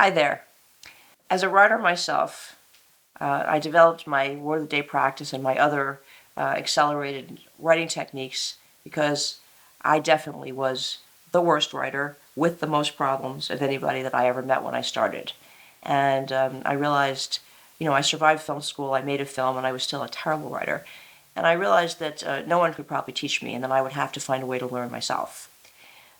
Hi there. As a writer myself, I developed my Word of the Day practice and my other accelerated writing techniques because I definitely was the worst writer with the most problems of anybody that I ever met when I started. And I realized, I survived film school, I made a film, and I was still a terrible writer. And I realized that no one could probably teach me, and that I would have to find a way to learn myself.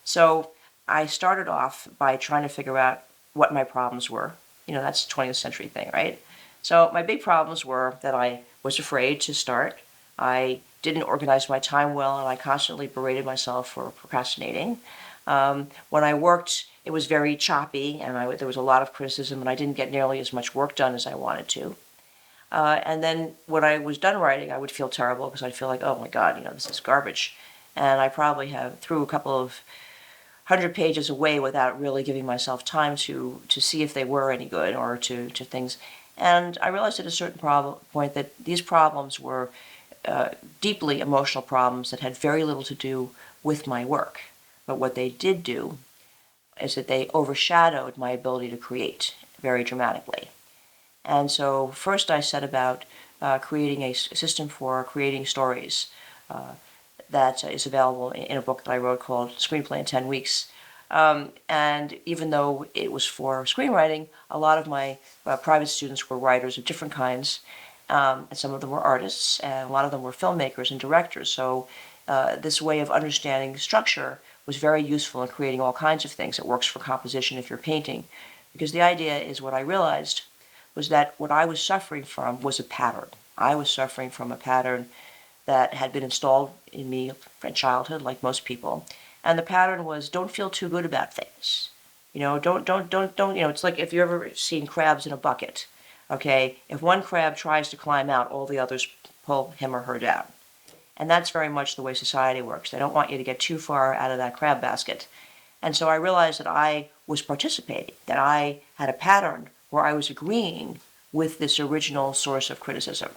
So I started off by trying to figure out what my problems were. That's a 20th century thing, right? So my big problems were that I was afraid to start. I didn't organize my time well, and I constantly berated myself for procrastinating. When I worked, it was very choppy, and there was a lot of criticism, and I didn't get nearly as much work done as I wanted to. And then when I was done writing, I would feel terrible because I'd feel like, oh my God, this is garbage. And I probably threw a couple of 100 pages away without really giving myself time to see if they were any good or to things. And I realized at a certain point that these problems were deeply emotional problems that had very little to do with my work. But what they did do is that they overshadowed my ability to create very dramatically. And so first I set about creating a system for creating stories that is available in a book that I wrote called Screenplay in 10 Weeks. And even though it was for screenwriting, a lot of my private students were writers of different kinds, and some of them were artists, and a lot of them were filmmakers and directors. So this way of understanding structure was very useful in creating all kinds of things. It works for composition if you're painting, because the idea is, what I realized was that what I was suffering from was a pattern. I was suffering from a pattern that had been installed in me from childhood, like most people. And the pattern was, don't feel too good about things. Don't, it's like if you've ever seen crabs in a bucket, okay? If one crab tries to climb out, all the others pull him or her down. And that's very much the way society works. They don't want you to get too far out of that crab basket. And so I realized that I was participating, that I had a pattern where I was agreeing with this original source of criticism.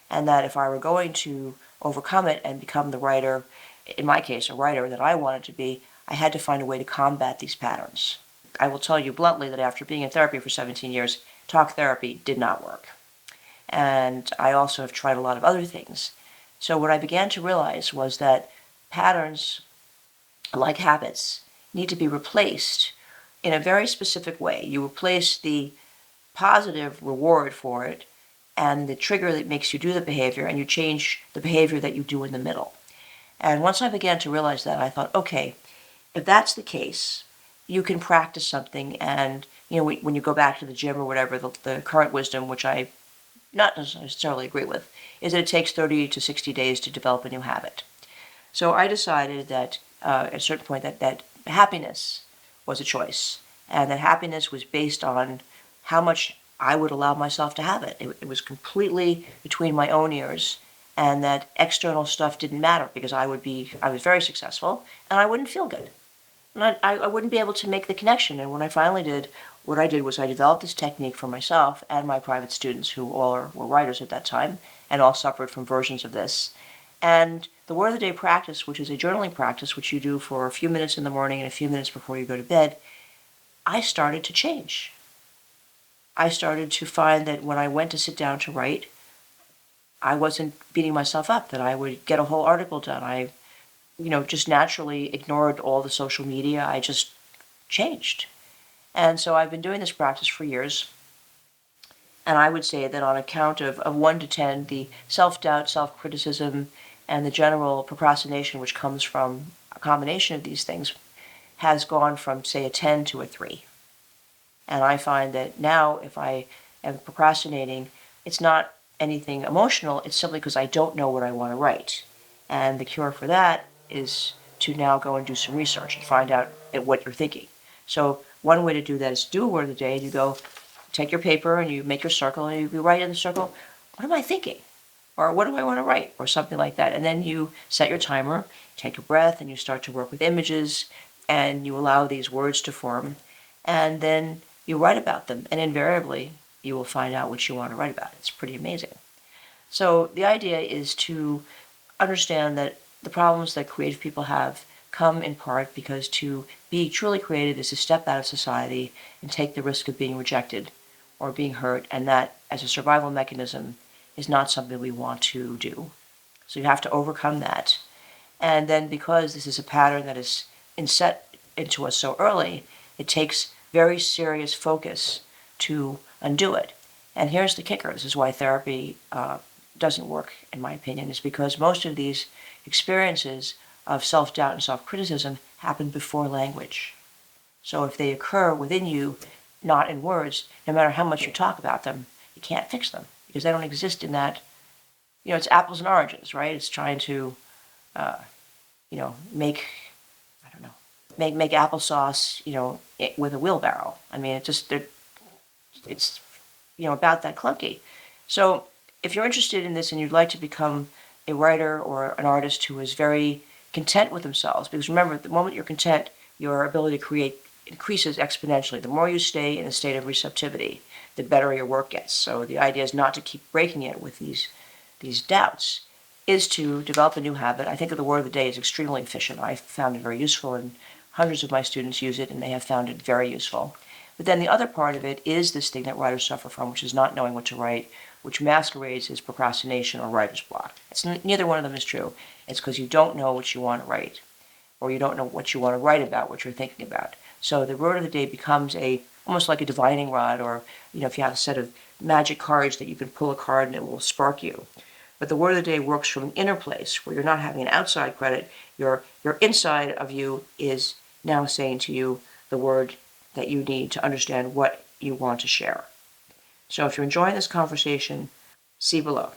And that if I were going to overcome it and become the writer, in my case, a writer that I wanted to be, I had to find a way to combat these patterns. I will tell you bluntly that after being in therapy for 17 years, talk therapy did not work. And I also have tried a lot of other things. So what I began to realize was that patterns, like habits, need to be replaced in a very specific way. You replace the positive reward for it and the trigger that makes you do the behavior, and you change the behavior that you do in the middle. And once I began to realize that, I thought, okay, if that's the case, you can practice something, and when you go back to the gym or whatever, the current wisdom, which I not necessarily agree with, is that it takes 30 to 60 days to develop a new habit. So I decided that at a certain point that happiness was a choice, and that happiness was based on how much I would allow myself to have it. It was completely between my own ears, and that external stuff didn't matter because I was very successful, and I wouldn't feel good. And I wouldn't be able to make the connection. And when I finally did, what I did was I developed this technique for myself and my private students, who all were writers at that time, and all suffered from versions of this. And the Word of the Day practice, which is a journaling practice, which you do for a few minutes in the morning and a few minutes before you go to bed, I started to change. I started to find that when I went to sit down to write, I wasn't beating myself up, that I would get a whole article done. I, just naturally ignored all the social media. I just changed. And so I've been doing this practice for years. And I would say that on a count of 1 to 10, the self-doubt, self-criticism, and the general procrastination, which comes from a combination of these things, has gone from, say, a 10 to a 3. And I find that now, if I am procrastinating, it's not anything emotional, it's simply because I don't know what I want to write. And the cure for that is to now go and do some research and find out what you're thinking. So one way to do that is to do a Word of the Day, and you go, take your paper and you make your circle, and you write in the circle, what am I thinking? Or what do I want to write? Or something like that. And then you set your timer, take a breath, and you start to work with images, and you allow these words to form, and then you write about them, and invariably you will find out what you want to write about. It's pretty amazing. So the idea is to understand that the problems that creative people have come in part because to be truly creative is to step out of society and take the risk of being rejected or being hurt, and that, as a survival mechanism, is not something we want to do. So you have to overcome that. And then because this is a pattern that is inset into us so early, it takes very serious focus to undo it. And here's the kicker. This is why therapy doesn't work, in my opinion, is because most of these experiences of self-doubt and self-criticism happen before language. So if they occur within you, not in words, no matter how much you talk about them, you can't fix them because they don't exist in that. It's apples and oranges, right? It's trying to, make, I don't know, make applesauce, with a wheelbarrow. I mean, it's about that clunky. So if you're interested in this and you'd like to become a writer or an artist who is very content with themselves, because remember, the moment you're content, your ability to create increases exponentially. The more you stay in a state of receptivity, the better your work gets. So the idea is not to keep breaking it with these doubts, is to develop a new habit. I think that the word of the day is extremely efficient. I found it very useful, and hundreds of my students use it, and they have found it very useful. But then the other part of it is this thing that writers suffer from, which is not knowing what to write, which masquerades as procrastination or writer's block. Neither one of them is true. It's because you don't know what you want to write, or you don't know what you want to write about, what you're thinking about. So the word of the day becomes almost like a divining rod, or if you have a set of magic cards that you can pull a card and it will spark you. But the word of the day works from an inner place where you're not having an outside credit. Your inside of you is now saying to you the word that you need to understand what you want to share. So if you're enjoying this conversation, see below.